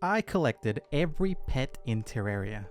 I collected every pet in Terraria.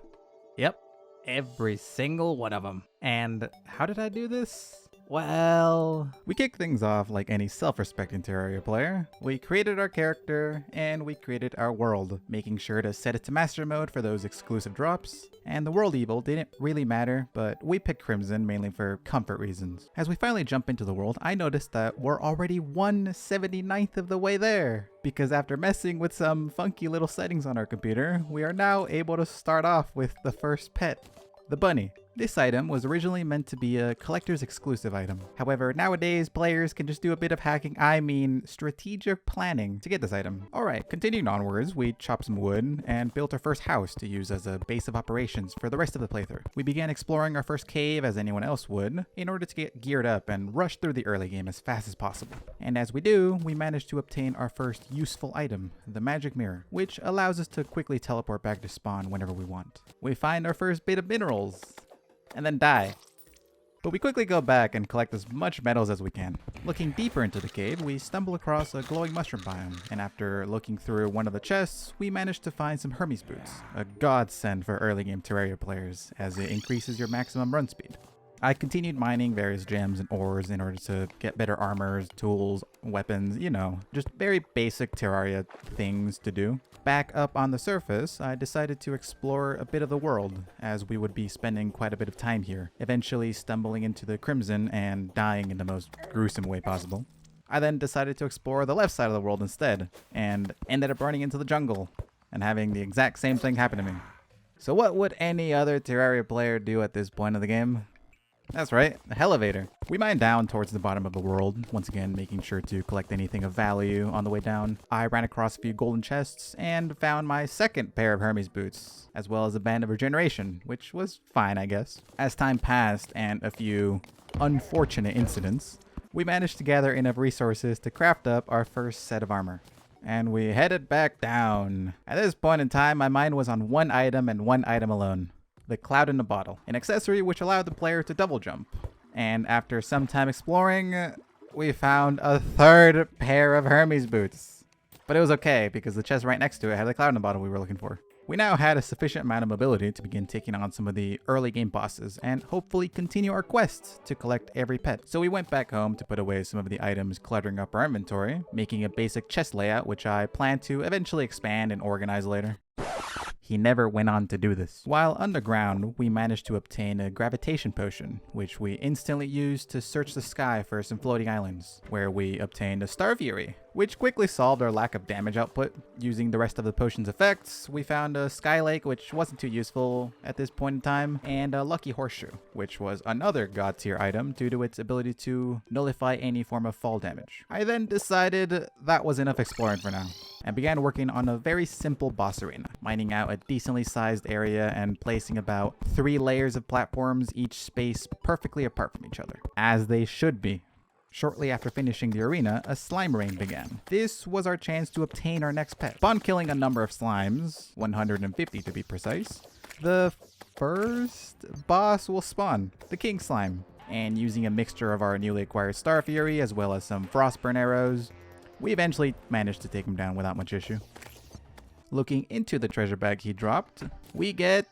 Yep, every single one of them. And how did I do this? Well, we kick things off like any self-respecting Terraria player. We created our character, and we created our world, making sure to set it to master mode for those exclusive drops. And the world evil didn't really matter, but we picked Crimson mainly for comfort reasons. As we finally jump into the world, I noticed that we're already 1/79th of the way there. Because after messing with some funky little settings on our computer, we are now able to start off with the first pet, the bunny. This item was originally meant to be a collector's exclusive item. However, nowadays players can just do a bit of hacking, I mean strategic planning, to get this item. Alright, continuing onwards, we chopped some wood and built our first house to use as a base of operations for the rest of the playthrough. We began exploring our first cave as anyone else would, in order to get geared up and rush through the early game as fast as possible. And as we do, we managed to obtain our first useful item, the magic mirror, which allows us to quickly teleport back to spawn whenever we want. We find our first bit of minerals, and then die. But we quickly go back and collect as much metals as we can. Looking deeper into the cave, we stumble across a glowing mushroom biome, and after looking through one of the chests, we managed to find some Hermes boots, a godsend for early game Terraria players, as it increases your maximum run speed. I continued mining various gems and ores in order to get better armors, tools, weapons, you know, just very basic Terraria things to do. Back up on the surface, I decided to explore a bit of the world, as we would be spending quite a bit of time here, eventually stumbling into the Crimson and dying in the most gruesome way possible. I then decided to explore the left side of the world instead, and ended up running into the jungle, and having the exact same thing happen to me. So what would any other Terraria player do at this point of the game? That's right, the elevator. We mined down towards the bottom of the world, once again making sure to collect anything of value on the way down. I ran across a few golden chests and found my second pair of Hermes boots, as well as a band of regeneration, which was fine, I guess. As time passed and a few unfortunate incidents, we managed to gather enough resources to craft up our first set of armor. And we headed back down. At this point in time, my mind was on one item and one item alone. The Cloud in a Bottle, an accessory which allowed the player to double jump. And after some time exploring, we found a third pair of Hermes boots. But it was okay, because the chest right next to it had the Cloud in a Bottle we were looking for. We now had a sufficient amount of mobility to begin taking on some of the early game bosses and hopefully continue our quest to collect every pet. So we went back home to put away some of the items cluttering up our inventory, making a basic chest layout which I plan to eventually expand and organize later. He never went on to do this. While underground, we managed to obtain a gravitation potion, which we instantly used to search the sky for some floating islands, where we obtained a Star Fury, which quickly solved our lack of damage output. Using the rest of the potion's effects, we found a Sky Lake, which wasn't too useful at this point in time, and a Lucky Horseshoe, which was another god tier item due to its ability to nullify any form of fall damage. I then decided that was enough exploring for now, and began working on a very simple boss arena, mining out a decently sized area and placing about 3 layers of platforms, each spaced perfectly apart from each other, as they should be. Shortly after finishing the arena, a slime rain began. This was our chance to obtain our next pet. Upon killing a number of slimes, 150 to be precise, the first boss will spawn, the King Slime. And using a mixture of our newly acquired Star Fury as well as some Frostburn arrows, we eventually managed to take him down without much issue. Looking into the treasure bag he dropped, we get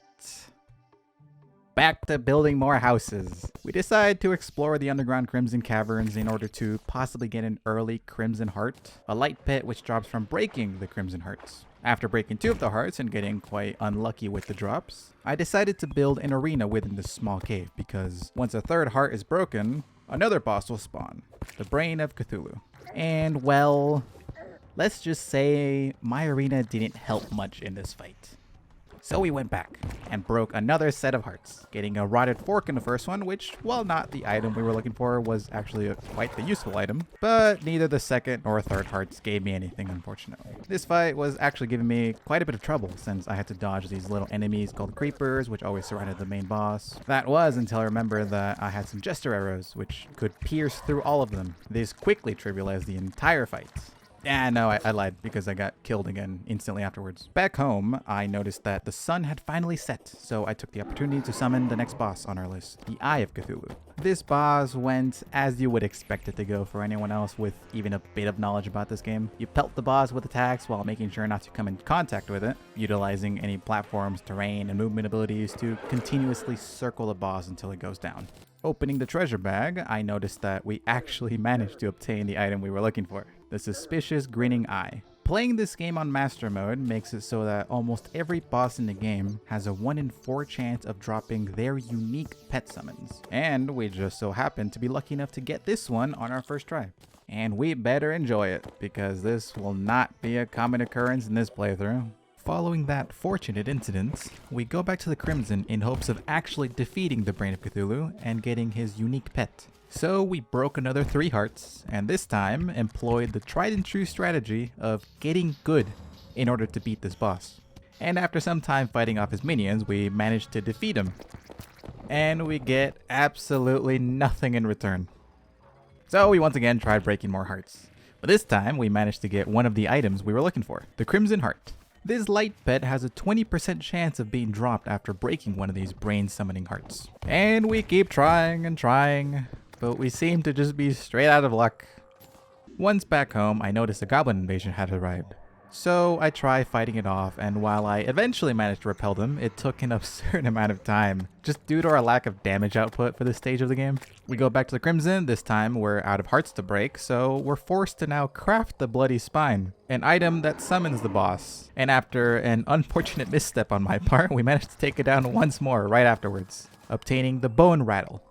back to building more houses. We decide to explore the underground Crimson Caverns in order to possibly get an early Crimson Heart, a light pit which drops from breaking the Crimson Hearts. After breaking 2 of the hearts and getting quite unlucky with the drops, I decided to build an arena within this small cave because once a 3rd heart is broken, another boss will spawn, the Brain of Cthulhu. And well, let's just say my arena didn't help much in this fight. So we went back and broke another set of hearts, getting a rotted fork in the first one, which, while not the item we were looking for, was actually quite the useful item. But neither the 2nd or 3rd hearts gave me anything, unfortunately. This fight was actually giving me quite a bit of trouble, since I had to dodge these little enemies called creepers, which always surrounded the main boss. That was until I remembered that I had some jester arrows, which could pierce through all of them. This quickly trivialized the entire fight. Yeah, no, I lied because I got killed again instantly afterwards. Back home, I noticed that the sun had finally set, so I took the opportunity to summon the next boss on our list, the Eye of Cthulhu. This boss went as you would expect it to go for anyone else with even a bit of knowledge about this game. You pelt the boss with attacks while making sure not to come in contact with it, utilizing any platforms, terrain, and movement abilities to continuously circle the boss until it goes down. Opening the treasure bag, I noticed that we actually managed to obtain the item we were looking for, the suspicious grinning eye. Playing this game on master mode makes it so that almost every boss in the game has a 1 in 4 chance of dropping their unique pet summons. And we just so happen to be lucky enough to get this one on our first try. And we better enjoy it, because this will not be a common occurrence in this playthrough. Following that fortunate incident, we go back to the Crimson in hopes of actually defeating the Brain of Cthulhu and getting his unique pet. So we broke another 3 hearts, and this time employed the tried and true strategy of getting good in order to beat this boss. And after some time fighting off his minions, we managed to defeat him. And we get absolutely nothing in return. So we once again tried breaking more hearts. But this time we managed to get one of the items we were looking for, the Crimson Heart. This light pet has a 20% chance of being dropped after breaking one of these brain summoning hearts. And we keep trying and trying, but we seem to just be straight out of luck. Once back home, I noticed a goblin invasion had arrived. So I try fighting it off, and while I eventually managed to repel them, it took an absurd amount of time, just due to our lack of damage output for this stage of the game. We go back to the Crimson. This time we're out of hearts to break, so we're forced to now craft the Bloody Spine, an item that summons the boss. And after an unfortunate misstep on my part, we managed to take it down once more right afterwards, obtaining the Bone Rattle.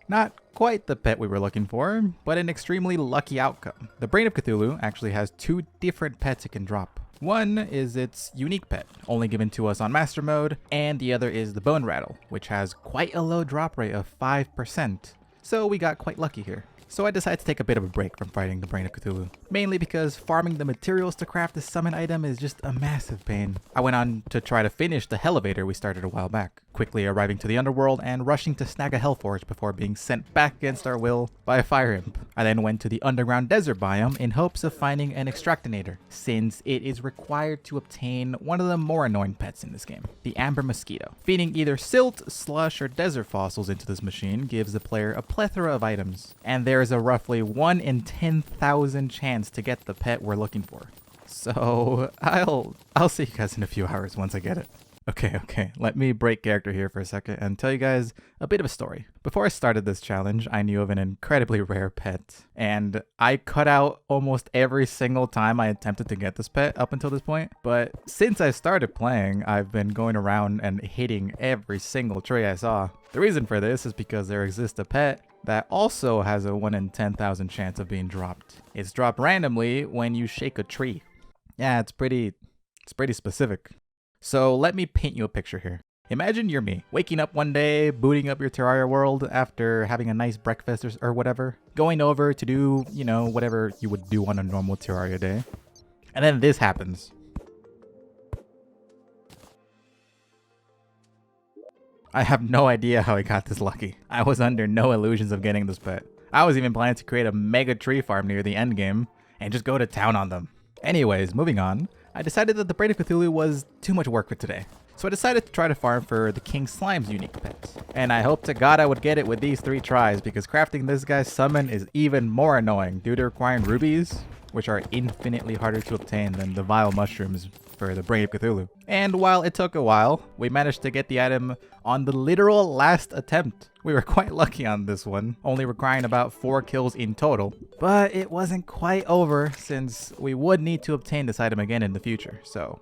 Not quite the pet we were looking for, but an extremely lucky outcome. The Brain of Cthulhu actually has 2 different pets it can drop. One is its unique pet, only given to us on Master Mode, and the other is the Bone Rattle, which has quite a low drop rate of 5%. So we got quite lucky here. So I decided to take a bit of a break from fighting the Brain of Cthulhu, mainly because farming the materials to craft this summon item is just a massive pain. I went on to try to finish the Elevator we started a while back, quickly arriving to the underworld and rushing to snag a Hellforge before being sent back against our will by a fire imp. I then went to the underground desert biome in hopes of finding an Extractinator, since it is required to obtain one of the more annoying pets in this game, the Amber Mosquito. Feeding either silt, slush, or desert fossils into this machine gives the player a plethora of items, and there is a roughly 1 in 10,000 chance to get the pet we're looking for. So I'll see you guys in a few hours once I get it. Okay, let me break character here for a second and tell you guys a bit of a story. Before I started this challenge, I knew of an incredibly rare pet, and I cut out almost every single time I attempted to get this pet up until this point. But since I started playing, I've been going around and hitting every single tree I saw. The reason for this is because there exists a pet that also has a 1 in 10,000 chance of being dropped. It's dropped randomly when you shake a tree. Yeah, it's pretty specific. So let me paint you a picture here. Imagine you're me, waking up one day, booting up your Terraria world after having a nice breakfast or whatever, going over to do, whatever you would do on a normal Terraria day. And then this happens. I have no idea how I got this lucky. I was under no illusions of getting this pet. I was even planning to create a mega tree farm near the end game and just go to town on them. Anyways, moving on. I decided that the Brain of Cthulhu was too much work for today. So I decided to try to farm for the King Slime's unique pet. And I hope to God I would get it with these 3 tries, because crafting this guy's summon is even more annoying due to requiring rubies, which are infinitely harder to obtain than the vile mushrooms for the Brain of Cthulhu. And while it took a while, we managed to get the item on the literal last attempt. We were quite lucky on this one, only requiring about 4 kills in total. But it wasn't quite over, since we would need to obtain this item again in the future, so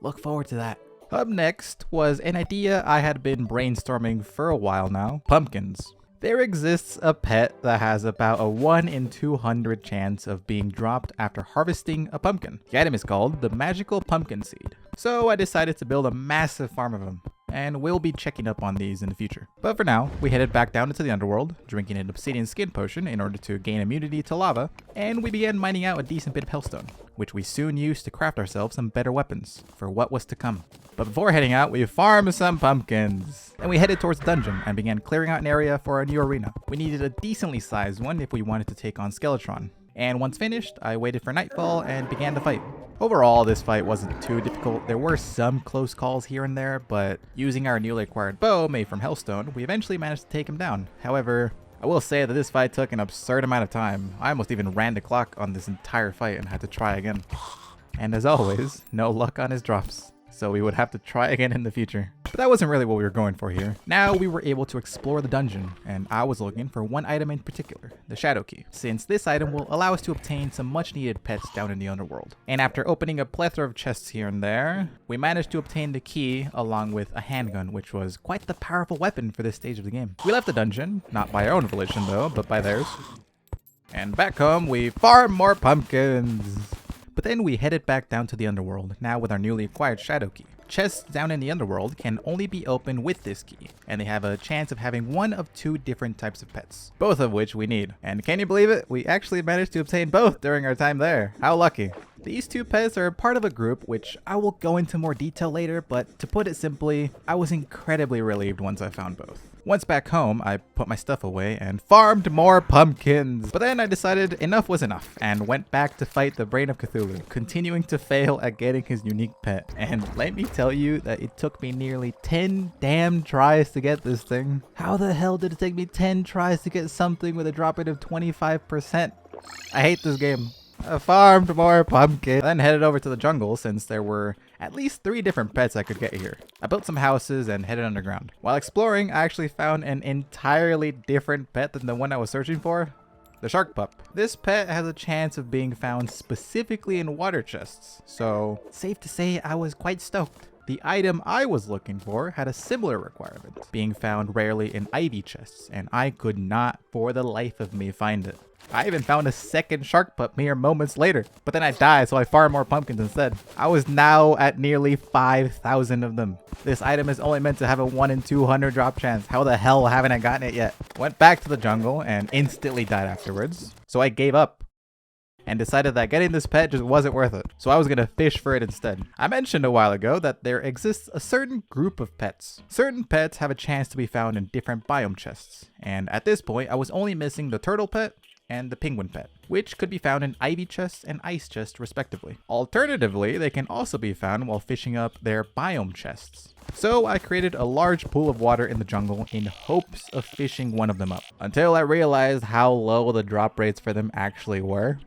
look forward to that. Up next was an idea I had been brainstorming for a while now: pumpkins. There exists a pet that has about a 1 in 200 chance of being dropped after harvesting a pumpkin. The item is called the Magical Pumpkin Seed. So I decided to build a massive farm of them, and we'll be checking up on these in the future. But for now, we headed back down into the underworld, drinking an obsidian skin potion in order to gain immunity to lava, and we began mining out a decent bit of hellstone, which we soon used to craft ourselves some better weapons for what was to come. But before heading out, we farmed some pumpkins. Then we headed towards the dungeon and began clearing out an area for our new arena. We needed a decently sized one if we wanted to take on Skeletron. And once finished, I waited for nightfall and began the fight. Overall, this fight wasn't too difficult. There were some close calls here and there, but using our newly acquired bow made from Hellstone, we eventually managed to take him down. However, I will say that this fight took an absurd amount of time. I almost even ran the clock on this entire fight and had to try again. And as always, no luck on his drops. So we would have to try again in the future. But that wasn't really what we were going for here. Now we were able to explore the dungeon, and I was looking for one item in particular, the Shadow Key, since this item will allow us to obtain some much needed pets down in the underworld. And after opening a plethora of chests here and there, we managed to obtain the key along with a handgun, which was quite the powerful weapon for this stage of the game. We left the dungeon, not by our own volition though, but by theirs. And back home, we farmed more pumpkins. But then we headed back down to the underworld, now with our newly acquired Shadow Key. Chests down in the underworld can only be opened with this key, and they have a chance of having one of two different types of pets, both of which we need. And can you believe it? We actually managed to obtain both during our time there. How lucky. These two pets are part of a group, which I will go into more detail later, but to put it simply, I was incredibly relieved once I found both. Once back home, I put my stuff away and farmed more pumpkins. But then I decided enough was enough and went back to fight the Brain of Cthulhu, continuing to fail at getting his unique pet. And let me tell you that it took me nearly 10 damn tries to get this thing. How the hell did it take me 10 tries to get something with a drop rate of 25%? I hate this game. I farmed more pumpkins, then headed over to the jungle since there were at least 3 different pets I could get here. I built some houses and headed underground. While exploring, I actually found an entirely different pet than the one I was searching for. The shark pup. This pet has a chance of being found specifically in water chests, so safe to say I was quite stoked. The item I was looking for had a similar requirement, being found rarely in ivy chests, and I could not for the life of me find it. I even found a second shark pup mere moments later, but then I died, so I farmed more pumpkins instead. I was now at nearly 5,000 of them. This item is only meant to have a 1 in 200 drop chance. How the hell haven't I gotten it yet? Went back to the jungle and instantly died afterwards, so I gave up and decided that getting this pet just wasn't worth it, so I was gonna fish for it instead. I mentioned a while ago that there exists a certain group of pets. Certain pets have a chance to be found in different biome chests, and at this point I was only missing the turtle pet and the penguin pet, which could be found in ivy chests and ice chests respectively. Alternatively, they can also be found while fishing up their biome chests. So I created a large pool of water in the jungle in hopes of fishing one of them up, until I realized how low the drop rates for them actually were.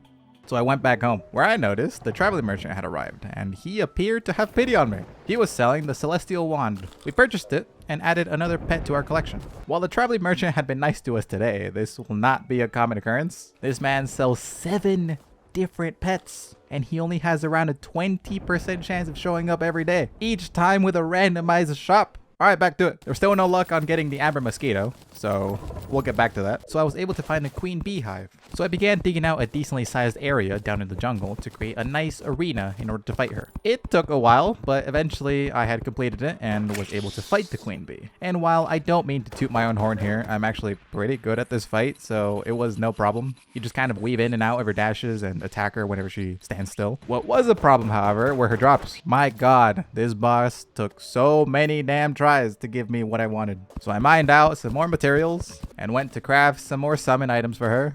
So I went back home, where I noticed the traveling merchant had arrived, and he appeared to have pity on me. He was selling the celestial wand. We purchased it and added another pet to our collection. While the traveling merchant had been nice to us today, this will not be a common occurrence. This man sells 7 different pets, and he only has around a 20% chance of showing up every day, each time with a randomized shop. Alright, back to it. There's still no luck on getting the amber mosquito, so we'll get back to that. So I was able to find a queen beehive. So I began digging out a decently sized area down in the jungle to create a nice arena in order to fight her. It took a while, but eventually I had completed it and was able to fight the queen bee. And while I don't mean to toot my own horn here, I'm actually pretty good at this fight, so it was no problem. You just kind of weave in and out of her dashes and attack her whenever she stands still. What was a problem, however, were her drops. My god, this boss took so many damn tries to give me what I wanted. So I mined out some more materials and went to craft some more summon items for her.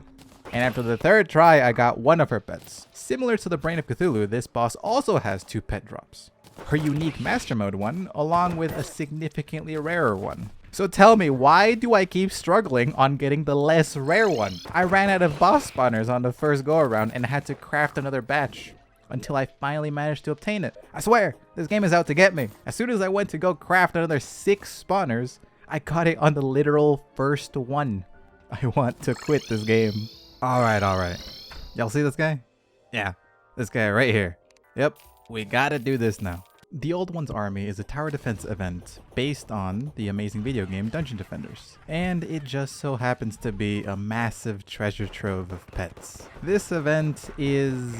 And after the 3rd try, I got one of her pets. Similar to the Brain of Cthulhu, this boss also has 2 pet drops. Her unique Master Mode one, along with a significantly rarer one. So tell me, why do I keep struggling on getting the less rare one? I ran out of boss spawners on the first go around and had to craft another batch, until I finally managed to obtain it. I swear, this game is out to get me. As soon as I went to go craft another 6 spawners, I got it on the literal first one. I want to quit this game. Alright. Y'all see this guy? Yeah, this guy right here. Yep, we gotta do this now. The Old One's Army is a tower defense event based on the amazing video game Dungeon Defenders, and it just so happens to be a massive treasure trove of pets. This event is,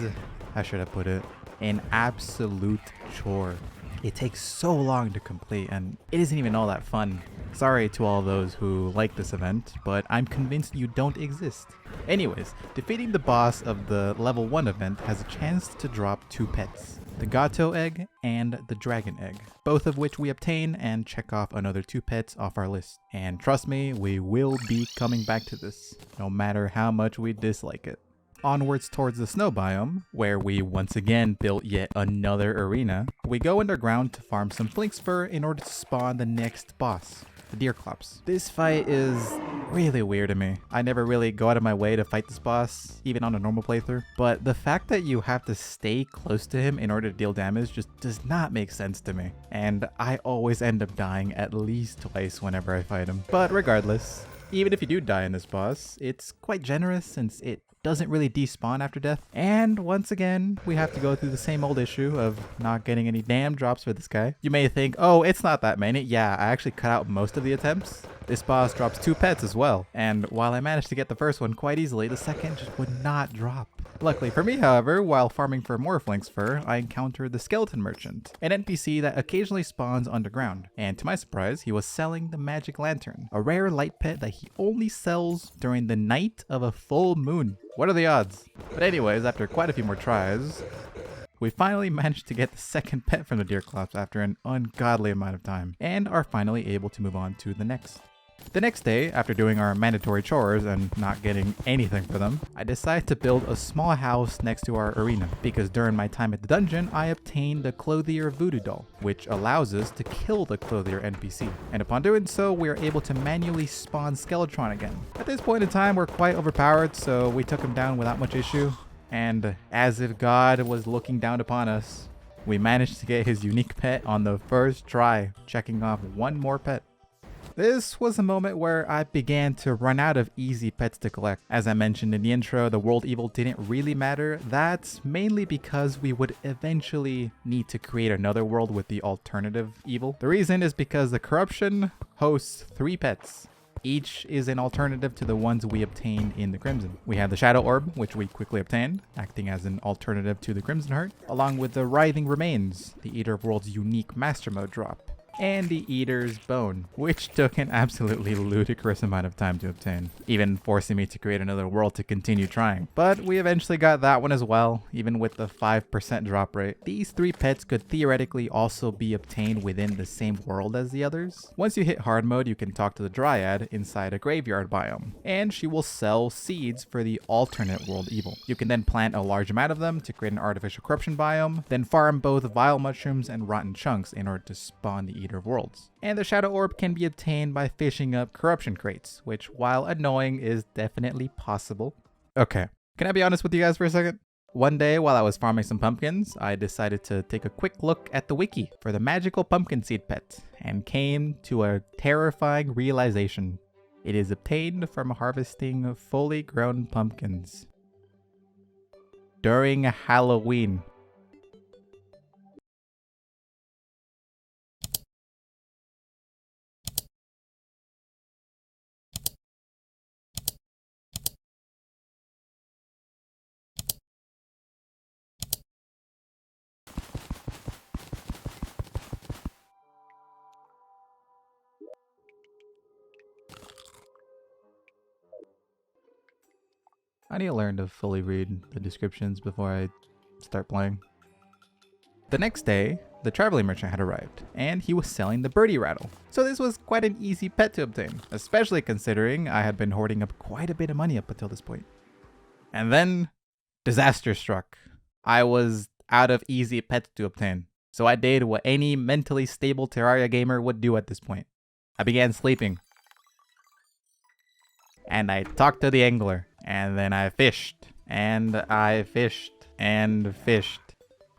how should I put it, an absolute chore. It takes so long to complete, and it isn't even all that fun. Sorry to all those who like this event, but I'm convinced you don't exist. Anyways, defeating the boss of the level 1 event has a chance to drop 2 pets. The Gato egg and the dragon egg, both of which we obtain and check off another 2 pets off our list. And trust me, we will be coming back to this, no matter how much we dislike it. onwards towards the snow biome, where we once again built yet another arena, we go underground to farm some flinx fur in order to spawn the next boss, the Deerclops. This fight is really weird to me. I never really go out of my way to fight this boss, even on a normal playthrough, but the fact that you have to stay close to him in order to deal damage just does not make sense to me, and I always end up dying at least twice whenever I fight him. But regardless, even if you do die in this boss, it's quite generous since it doesn't really despawn after death. And once again, we have to go through the same old issue of not getting any damn drops for this guy. You may think, oh, it's not that many. Yeah, I actually cut out most of the attempts. This boss drops 2 pets as well. And while I managed to get the first one quite easily, the second just would not drop. Luckily for me, however, while farming for more flinx fur, I encountered the Skeleton Merchant, an NPC that occasionally spawns underground. And to my surprise, he was selling the Magic Lantern, a rare light pet that he only sells during the night of a full moon. What are the odds? But anyways, after quite a few more tries, we finally managed to get the second pet from the Deerclops after an ungodly amount of time, and are finally able to move on to the next. The next day, after doing our mandatory chores and not getting anything for them, I decided to build a small house next to our arena, because during my time at the dungeon, I obtained the Clothier Voodoo Doll, which allows us to kill the Clothier NPC. And upon doing so, we are able to manually spawn Skeletron again. At this point in time, we're quite overpowered, so we took him down without much issue. And as if God was looking down upon us, we managed to get his unique pet on the first try, checking off one more pet. This was a moment where I began to run out of easy pets to collect. As I mentioned in the intro, the world evil didn't really matter. That's mainly because we would eventually need to create another world with the alternative evil. The reason is because the corruption hosts 3 pets. Each is an alternative to the ones we obtained in the Crimson. We have the Shadow Orb, which we quickly obtained, acting as an alternative to the Crimson Heart, along with the Writhing Remains, the Eater of Worlds' unique Master Mode drop, and the Eater's Bone, which took an absolutely ludicrous amount of time to obtain, even forcing me to create another world to continue trying. But we eventually got that one as well, even with the 5% drop rate. These 3 pets could theoretically also be obtained within the same world as the others. Once you hit hard mode, you can talk to the Dryad inside a graveyard biome, and she will sell seeds for the alternate world evil. You can then plant a large amount of them to create an artificial corruption biome, then farm both vile mushrooms and rotten chunks in order to spawn the Eater of Worlds. And the Shadow Orb can be obtained by fishing up corruption crates, which, while annoying, is definitely possible. Okay, can I be honest with you guys for a second? One day while I was farming some pumpkins, I decided to take a quick look at the wiki for the magical pumpkin seed pet, and came to a terrifying realization. It is obtained from harvesting fully grown pumpkins during Halloween. I need to learn to fully read the descriptions before I start playing. The next day, the traveling merchant had arrived, and he was selling the birdie rattle. So this was quite an easy pet to obtain, especially considering I had been hoarding up quite a bit of money up until this point. And then, disaster struck. I was out of easy pets to obtain, so I did what any mentally stable Terraria gamer would do at this point. I began sleeping. And I talked to the angler. And then I fished, and I fished, and fished,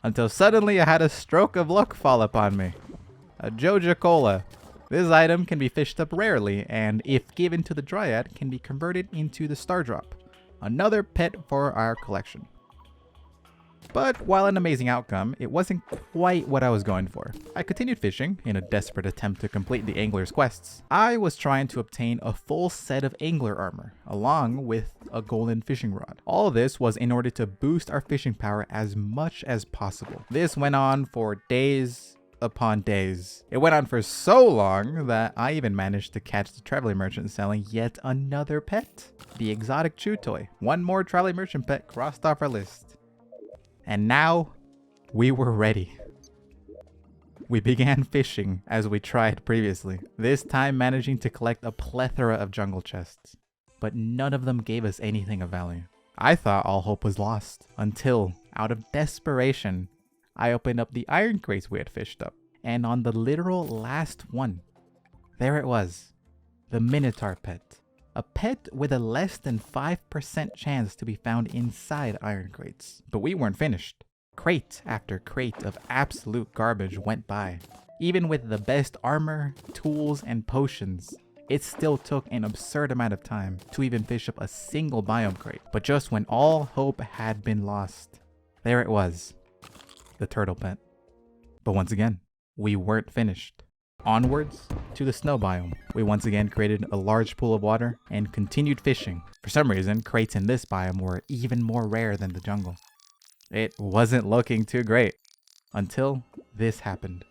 until suddenly I had a stroke of luck fall upon me. A Joja Cola. This item can be fished up rarely, and if given to the Dryad, can be converted into the Star Drop, another pet for our collection. But while an amazing outcome, it wasn't quite what I was going for. I continued fishing in a desperate attempt to complete the angler's quests. I was trying to obtain a full set of angler armor, along with a golden fishing rod. All this was in order to boost our fishing power as much as possible. This went on for days upon days. It went on for so long that I even managed to catch the traveling merchant selling yet another pet, the exotic chew toy. One more traveling merchant pet crossed off our list. And now, we were ready. We began fishing as we tried previously, this time managing to collect a plethora of jungle chests. But none of them gave us anything of value. I thought all hope was lost until, out of desperation, I opened up the iron crates we had fished up. And on the literal last one, there it was, the Minotaur pet. A pet with a less than 5% chance to be found inside iron crates. But we weren't finished. Crate after crate of absolute garbage went by. Even with the best armor, tools, and potions, it still took an absurd amount of time to even fish up a single biome crate. But just when all hope had been lost, there it was, the turtle pet. But once again, we weren't finished. Onwards to the snow biome, we once again created a large pool of water and continued fishing. For some reason, crates in this biome were even more rare than the jungle. It wasn't looking too great until this happened.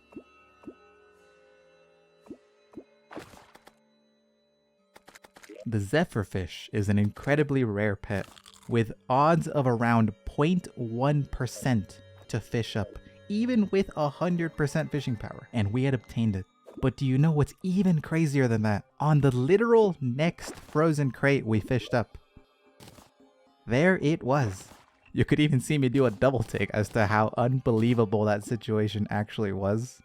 The zephyrfish is an incredibly rare pet with odds of around 0.1% to fish up, even with 100% fishing power, and we had obtained it. But do you know what's even crazier than that? On the literal next frozen crate we fished up, there it was. You could even see me do a double take as to how unbelievable that situation actually was.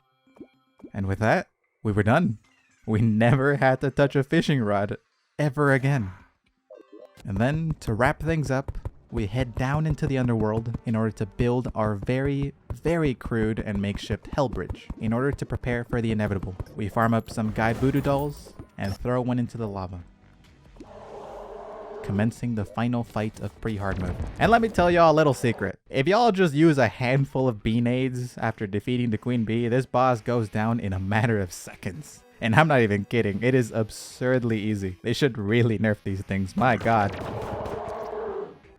And with that, we were done. We never had to touch a fishing rod ever again. And then, to wrap things up, we head down into the underworld in order to build our very, very crude and makeshift hell bridge in order to prepare for the inevitable. We farm up some guy voodoo dolls and throw one into the lava, commencing the final fight of pre-hard mode. And let me tell y'all a little secret. If y'all just use a handful of bee nades after defeating the queen bee, this boss goes down in a matter of seconds. And I'm not even kidding, it is absurdly easy. They should really nerf these things, my god.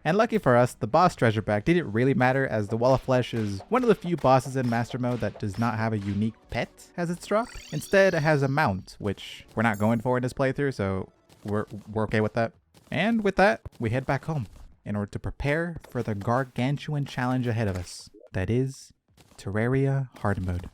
And lucky for us, the boss treasure pack didn't really matter, as the Wall of Flesh is one of the few bosses in Master Mode that does not have a unique pet as its drop. Instead, it has a mount, which we're not going for in this playthrough, so we're okay with that. And with that, we head back home in order to prepare for the gargantuan challenge ahead of us. That is Terraria Hard Mode.